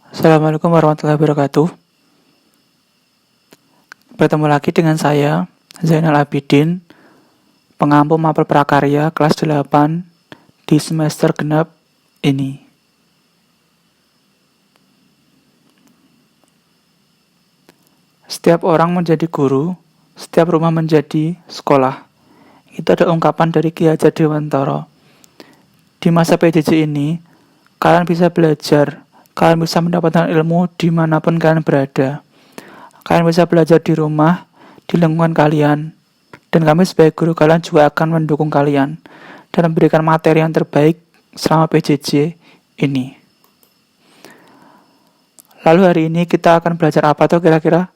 Assalamualaikum warahmatullahi wabarakatuh. Bertemu lagi dengan saya, Zainal Abidin, pengampu mapel prakarya kelas 8 di semester genap ini. Setiap orang menjadi guru, setiap rumah menjadi sekolah. Itu ada ungkapan dari Ki Hajar Dewantara. Di masa PJJ ini, kalian bisa belajar, kalian bisa mendapatkan ilmu dimanapun kalian berada. Kalian bisa belajar di rumah, di lingkungan kalian, dan kami sebagai guru kalian juga akan mendukung kalian dan memberikan materi yang terbaik selama PJJ ini. Lalu hari ini kita akan belajar apa tuh kira-kira?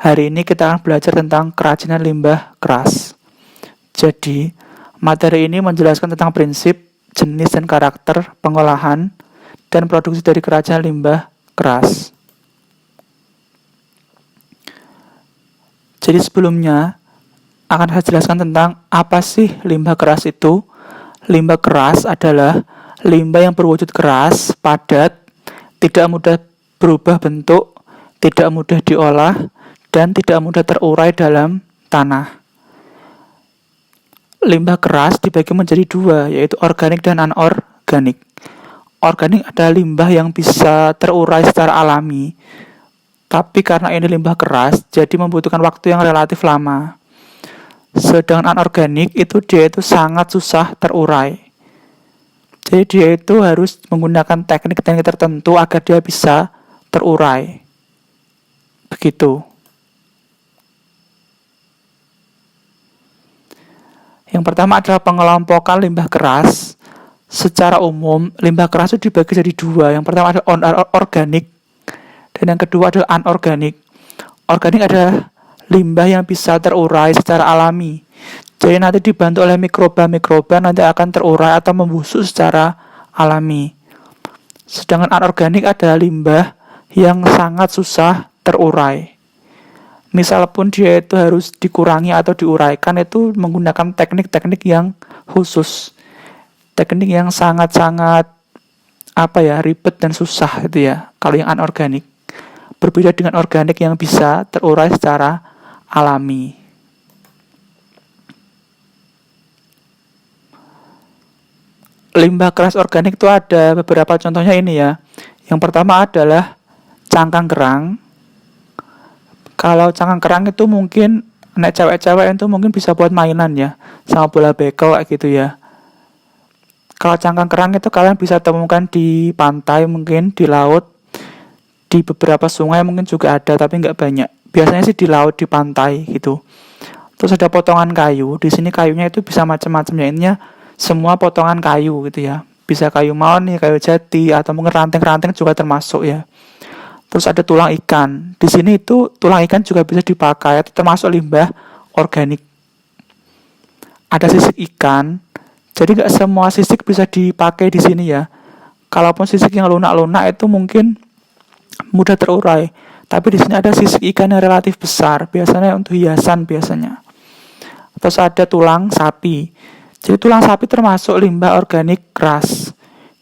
Hari ini kita akan belajar tentang kerajinan limbah keras. Jadi, materi ini menjelaskan tentang prinsip, jenis dan karakter pengolahan dan produksi dari kerajinan limbah keras. Jadi sebelumnya akan saya jelaskan tentang apa sih limbah keras itu. Limbah keras adalah limbah yang berwujud keras, padat, tidak mudah berubah bentuk, tidak mudah diolah, dan tidak mudah terurai dalam tanah. Limbah keras dibagi menjadi dua, yaitu organik dan anorganik. Organik adalah limbah yang bisa terurai secara alami, tapi karena ini limbah keras, jadi membutuhkan waktu yang relatif lama. Sedangkan anorganik dia itu sangat susah terurai. Jadi dia itu harus menggunakan teknik-teknik tertentu agar dia bisa terurai. Begitu. Yang pertama adalah pengelompokan limbah keras. Secara umum, limbah keras itu dibagi jadi dua. Yang pertama adalah organik, dan yang kedua adalah anorganik. Organik adalah limbah yang bisa terurai secara alami. Jadi nanti dibantu oleh mikroba-mikroba nanti akan terurai atau membusuk secara alami. Sedangkan anorganik adalah limbah yang sangat susah terurai. Misal pun dia itu harus dikurangi atau diuraikan itu menggunakan teknik-teknik yang khusus. Teknik yang sangat-sangat ribet dan susah itu ya, kalau yang anorganik. Berbeda dengan organik yang bisa terurai secara alami. Limbah keras organik itu ada beberapa contohnya ini ya. Yang pertama adalah cangkang kerang. Kalau cangkang kerang itu mungkin cewek-cewek itu mungkin bisa buat mainan ya, sama bola bekel kayak gitu ya. Kalau cangkang kerang itu kalian bisa temukan di pantai, mungkin di laut, di beberapa sungai mungkin juga ada, tapi nggak banyak. Biasanya sih di laut, di pantai gitu. Terus ada potongan kayu. Di sini kayunya itu bisa macam-macam ya. Intinya semua potongan kayu gitu ya. Bisa kayu mahoni, kayu jati, atau mungkin ranting-ranting juga termasuk ya. Terus ada tulang ikan. Di sini itu tulang ikan juga bisa dipakai, itu termasuk limbah organik. Ada sisik ikan. Jadi nggak semua sisik bisa dipakai di sini ya. Kalaupun sisik yang lunak-lunak itu mungkin mudah terurai. Tapi di sini ada sisik ikan yang relatif besar, biasanya untuk hiasan biasanya. Terus ada tulang sapi. Jadi tulang sapi termasuk limbah organik keras.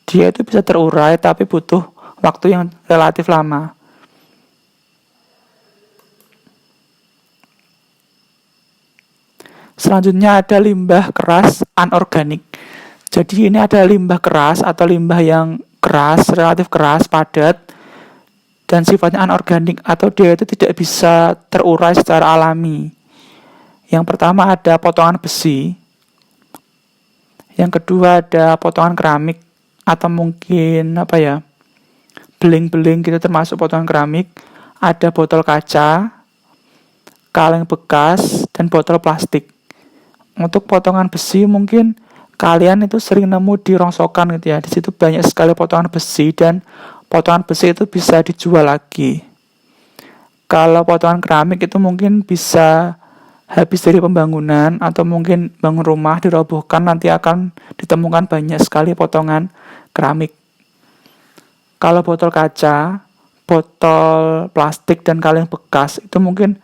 Dia itu bisa terurai tapi butuh waktu yang relatif lama. Selanjutnya ada limbah keras anorganik. Jadi ini ada limbah keras atau limbah yang keras, relatif keras, padat, dan sifatnya anorganik atau dia itu tidak bisa terurai secara alami. Yang pertama ada potongan besi. Yang kedua ada potongan keramik atau mungkin beling-beling gitu termasuk potongan keramik. Ada botol kaca, kaleng bekas, dan botol plastik. Untuk potongan besi mungkin kalian itu sering nemu di rongsokan gitu ya. Di situ banyak sekali potongan besi dan potongan besi itu bisa dijual lagi. Kalau potongan keramik itu mungkin bisa habis dari pembangunan atau mungkin bangun rumah dirobohkan, nanti akan ditemukan banyak sekali potongan keramik. Kalau botol kaca, botol plastik dan kaleng bekas itu mungkin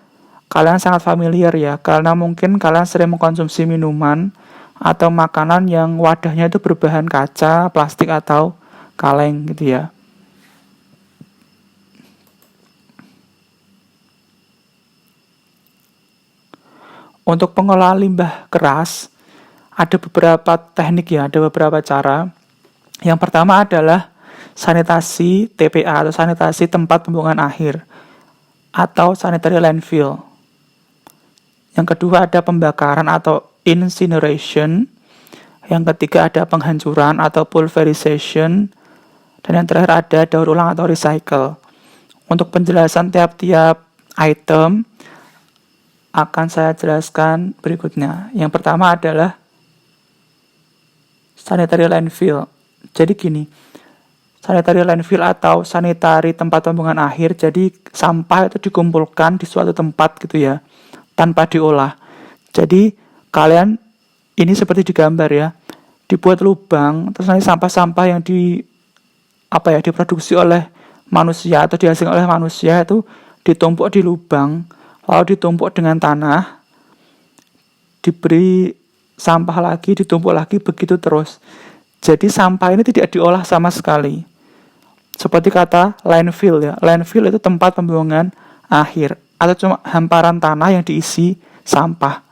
kalian sangat familiar ya, karena mungkin kalian sering mengkonsumsi minuman atau makanan yang wadahnya itu berbahan kaca, plastik atau kaleng gitu ya. Untuk pengolahan limbah keras ada beberapa teknik ya, ada beberapa cara. Yang pertama adalah sanitasi TPA atau sanitasi tempat pembuangan akhir atau sanitary landfill. Yang kedua ada pembakaran atau incineration. Yang ketiga ada penghancuran atau pulverization. Dan yang terakhir ada daur ulang atau recycle. Untuk penjelasan tiap-tiap item akan saya jelaskan berikutnya. Yang pertama adalah sanitary landfill. Jadi gini, sanitary landfill atau sanitary tempat pembuangan akhir, jadi sampah itu dikumpulkan di suatu tempat gitu ya, tanpa diolah. Jadi kalian ini seperti digambar ya, dibuat lubang, terus nanti sampah-sampah yang diproduksi oleh manusia atau dihasilkan oleh manusia itu ditumpuk di lubang, lalu ditumpuk dengan tanah, diberi sampah lagi, ditumpuk lagi, begitu terus. Jadi sampah ini tidak diolah sama sekali. Seperti kata landfill ya. Landfill itu tempat pembuangan akhir atau cuma hamparan tanah yang diisi sampah.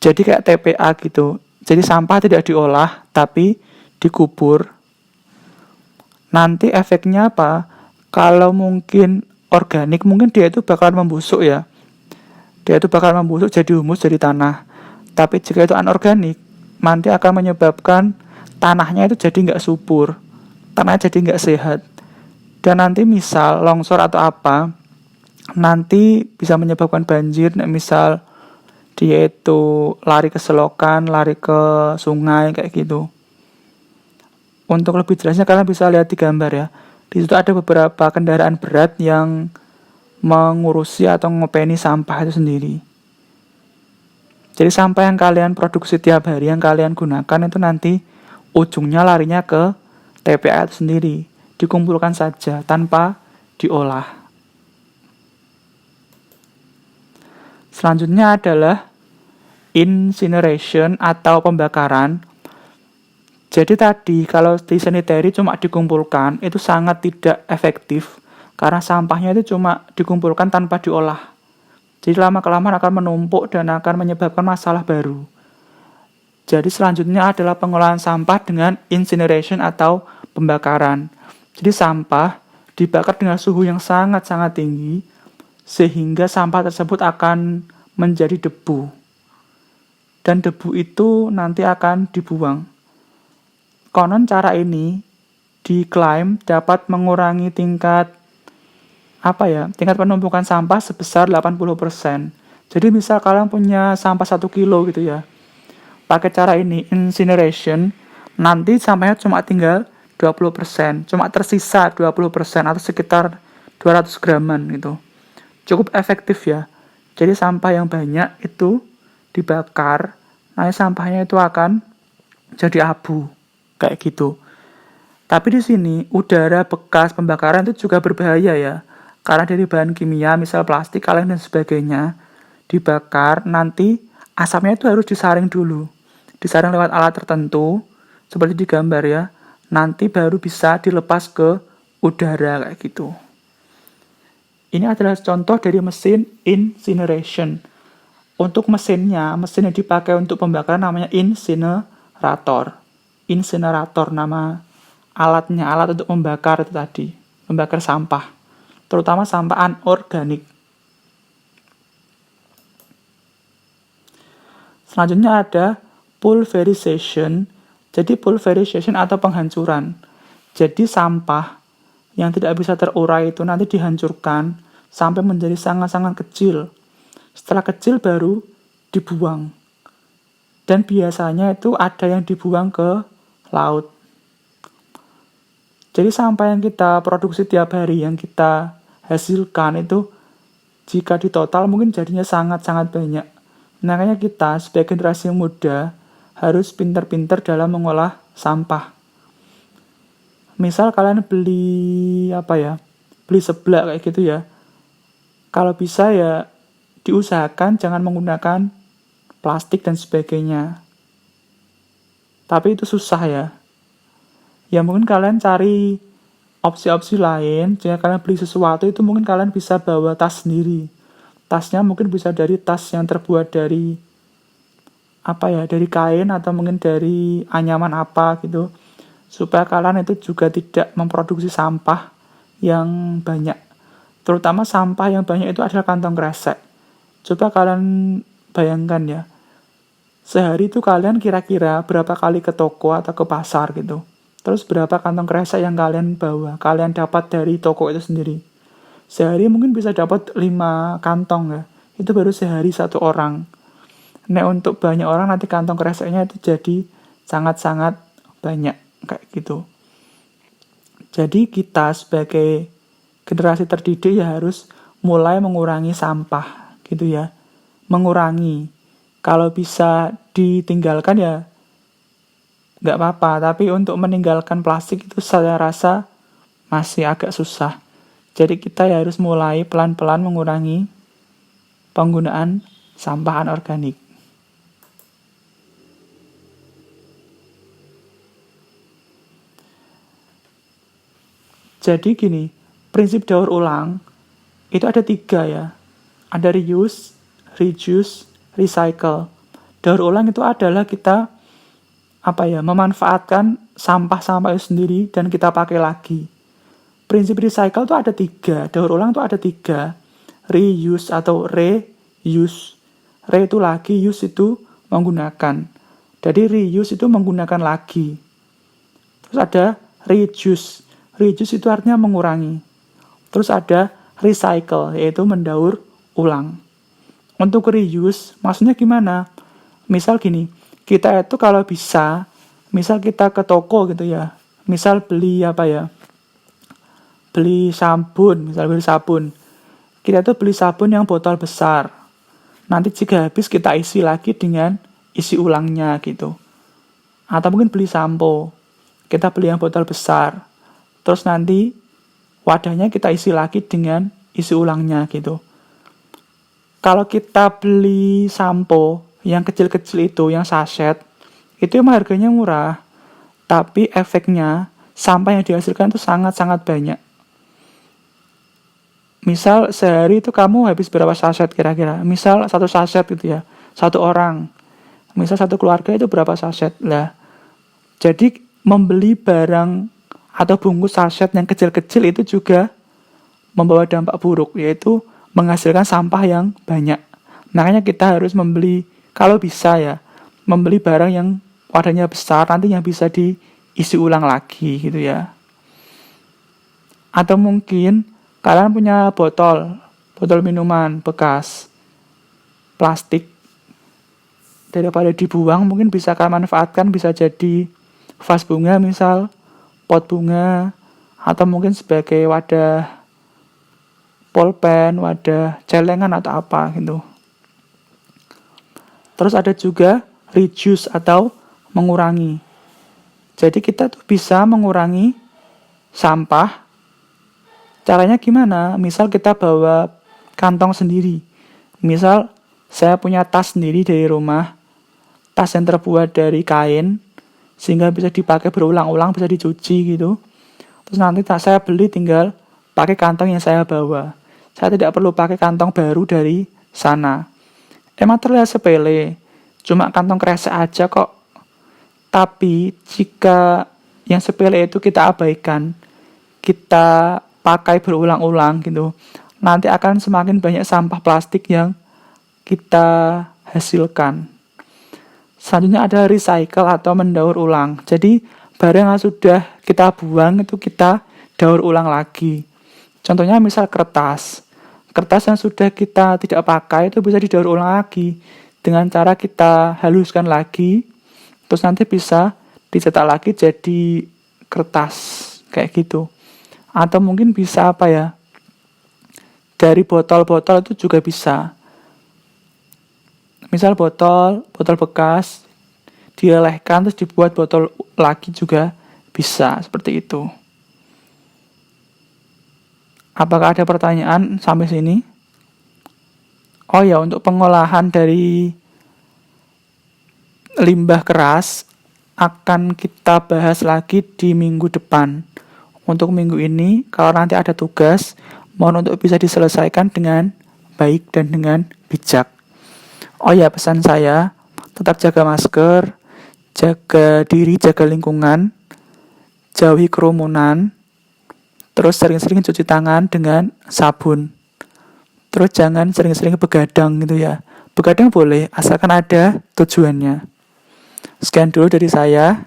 Jadi kayak TPA gitu. Jadi sampah tidak diolah tapi dikubur. Nanti efeknya apa? Kalau mungkin organik, mungkin dia itu bakal membusuk ya. Dia itu bakal membusuk jadi humus, jadi tanah. Tapi jika itu anorganik, nanti akan menyebabkan tanahnya itu jadi nggak subur, tanahnya jadi nggak sehat. Dan nanti misal longsor atau apa, nanti bisa menyebabkan banjir. Misal dia itu lari ke selokan, lari ke sungai kayak gitu. Untuk lebih jelasnya kalian bisa lihat di gambar ya. Di situ ada beberapa kendaraan berat yang mengurusi atau ngopeni sampah itu sendiri. Jadi sampah yang kalian produksi tiap hari, yang kalian gunakan itu nanti ujungnya larinya ke TPA itu sendiri. Dikumpulkan saja tanpa diolah. Selanjutnya adalah incineration atau pembakaran. Jadi tadi kalau di sanitary cuma dikumpulkan itu sangat tidak efektif karena sampahnya itu cuma dikumpulkan tanpa diolah. Jadi lama-kelamaan akan menumpuk dan akan menyebabkan masalah baru. Jadi selanjutnya adalah pengolahan sampah dengan incineration atau pembakaran. Jadi sampah dibakar dengan suhu yang sangat-sangat tinggi sehingga sampah tersebut akan menjadi debu. Dan debu itu nanti akan dibuang. Konon cara ini diklaim dapat mengurangi tingkat penumpukan sampah sebesar 80%. Jadi misal kalian punya sampah 1 kilo gitu ya, pakai cara ini, incineration, nanti sampahnya cuma tinggal 20%, cuma tersisa 20% atau sekitar 200 graman gitu. Cukup efektif ya. Jadi sampah yang banyak itu dibakar, nanti sampahnya itu akan jadi abu, kayak gitu. Tapi di sini udara bekas pembakaran itu juga berbahaya ya. Karena dari bahan kimia, misal plastik, kaleng, dan sebagainya, dibakar, nanti asapnya itu harus disaring dulu. Disaring lewat alat tertentu, seperti di gambar ya. Nanti baru bisa dilepas ke udara, kayak gitu. Ini adalah contoh dari mesin incineration. Untuk mesin yang dipakai untuk pembakaran namanya incinerator. Incinerator nama alatnya, alat untuk membakar itu tadi. Membakar sampah. Terutama sampah anorganik. Selanjutnya ada pulverization. Jadi pulverization atau penghancuran. Jadi sampah yang tidak bisa terurai itu nanti dihancurkan sampai menjadi sangat-sangat kecil. Setelah kecil baru dibuang. Dan biasanya itu ada yang dibuang ke laut. Jadi sampah yang kita produksi tiap hari, yang kita hasilkan itu jika ditotal mungkin jadinya sangat-sangat banyak. Makanya kita sebagai generasi muda harus pintar-pintar dalam mengolah sampah. Misal kalian beli seblak kayak gitu ya. Kalau bisa ya diusahakan jangan menggunakan plastik dan sebagainya. Tapi itu susah ya. Ya mungkin kalian cari opsi-opsi lain. Jika kalian beli sesuatu itu mungkin kalian bisa bawa tas sendiri. Tasnya mungkin bisa dari tas yang terbuat dari dari kain atau mungkin dari anyaman apa gitu. Supaya kalian itu juga tidak memproduksi sampah yang banyak. Terutama sampah yang banyak itu adalah kantong kresek. Coba kalian bayangkan ya. Sehari itu kalian kira-kira berapa kali ke toko atau ke pasar gitu. Terus berapa kantong kresek yang kalian bawa, kalian dapat dari toko itu sendiri. Sehari mungkin bisa dapat 5 kantong ya. Itu baru sehari satu orang. Nah untuk banyak orang nanti kantong kreseknya itu jadi sangat-sangat banyak kayak gitu. Jadi kita sebagai generasi terdidik ya harus mulai mengurangi sampah gitu ya. Mengurangi. Kalau bisa ditinggalkan ya nggak apa-apa. Tapi untuk meninggalkan plastik itu saya rasa masih agak susah. Jadi kita ya harus mulai pelan-pelan mengurangi penggunaan sampah anorganik. Jadi gini, prinsip daur ulang itu ada 3 ya. Ada reuse, reduce, recycle. Daur ulang itu adalah kita memanfaatkan sampah-sampah itu sendiri dan kita pakai lagi. Prinsip recycle itu ada 3, daur ulang itu ada 3. Reuse atau reuse. Re itu lagi, use itu menggunakan. Jadi reuse itu menggunakan lagi. Terus ada reduce. Reduce itu artinya mengurangi. Terus ada recycle, yaitu mendaur ulang. Untuk reuse, maksudnya gimana? Misal gini, kita itu kalau bisa, misal kita ke toko gitu ya, misal beli beli sabun, kita tuh beli sabun yang botol besar. Nanti jika habis kita isi lagi dengan isi ulangnya gitu. Atau mungkin beli sampo, kita beli yang botol besar. Terus nanti wadahnya kita isi lagi dengan isi ulangnya gitu. Kalau kita beli sampo yang kecil-kecil itu, yang sachet, itu emang harganya murah. Tapi efeknya, sampah yang dihasilkan itu sangat-sangat banyak. Misal sehari itu kamu habis berapa sachet kira-kira? Misal 1 sachet gitu ya, 1 orang. Misal 1 keluarga itu berapa sachet? Lah, jadi membeli barang atau bungkus sachet yang kecil-kecil itu juga membawa dampak buruk, yaitu menghasilkan sampah yang banyak. Makanya kita harus membeli, kalau bisa ya, membeli barang yang wadahnya besar, nanti yang bisa diisi ulang lagi gitu ya. Atau mungkin kalian punya botol minuman bekas, plastik, daripada dibuang mungkin bisa kalian manfaatkan, bisa jadi vas bunga misal, pot bunga, atau mungkin sebagai wadah pulpen, wadah celengan atau apa gitu. Terus ada juga reduce atau mengurangi. Jadi kita tuh bisa mengurangi sampah. Caranya gimana? Misal kita bawa kantong sendiri. Misal saya punya tas sendiri dari rumah, tas yang terbuat dari kain, sehingga bisa dipakai berulang-ulang, bisa dicuci gitu. Terus nanti saya beli tinggal pakai kantong yang saya bawa. Saya tidak perlu pakai kantong baru dari sana. Emang terlihat sepele, cuma kantong kresek aja kok. Tapi jika yang sepele itu kita abaikan, kita pakai berulang-ulang gitu, nanti akan semakin banyak sampah plastik yang kita hasilkan. Selanjutnya ada recycle atau mendaur ulang. Jadi barang yang sudah kita buang itu kita daur ulang lagi. Contohnya misal kertas. Kertas yang sudah kita tidak pakai itu bisa didaur ulang lagi dengan cara kita haluskan lagi, terus nanti bisa dicetak lagi jadi kertas kayak gitu. Atau mungkin bisa dari botol-botol itu juga bisa. Misal botol bekas dilelehkan terus dibuat botol lagi juga bisa, seperti itu. Apakah ada pertanyaan sampai sini? Oh ya, untuk pengolahan dari limbah keras akan kita bahas lagi di minggu depan. Untuk minggu ini, kalau nanti ada tugas, mohon untuk bisa diselesaikan dengan baik dan dengan bijak. Oh ya, pesan saya, tetap jaga masker, jaga diri, jaga lingkungan, jauhi kerumunan, terus sering-sering cuci tangan dengan sabun. Terus jangan sering-sering begadang gitu ya. Begadang boleh, asalkan ada tujuannya. Sekian dulu dari saya.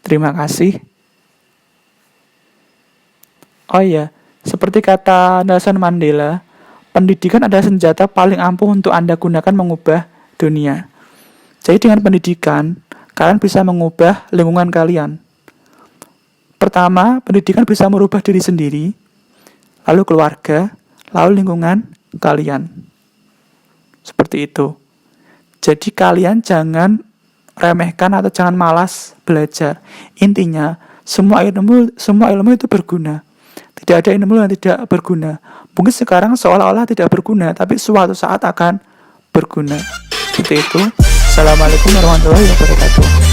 Terima kasih. Oh iya, seperti kata Nelson Mandela, pendidikan adalah senjata paling ampuh untuk Anda gunakan mengubah dunia. Jadi dengan pendidikan, kalian bisa mengubah lingkungan kalian. Pertama, pendidikan bisa merubah diri sendiri, lalu keluarga, lalu lingkungan kalian. Seperti itu. Jadi kalian jangan remehkan atau jangan malas belajar. Intinya, semua ilmu itu berguna. Tidak ada ilmu yang tidak berguna. Mungkin sekarang seolah-olah tidak berguna, tapi suatu saat akan berguna. Seperti itu. Assalamualaikum warahmatullahi wabarakatuh.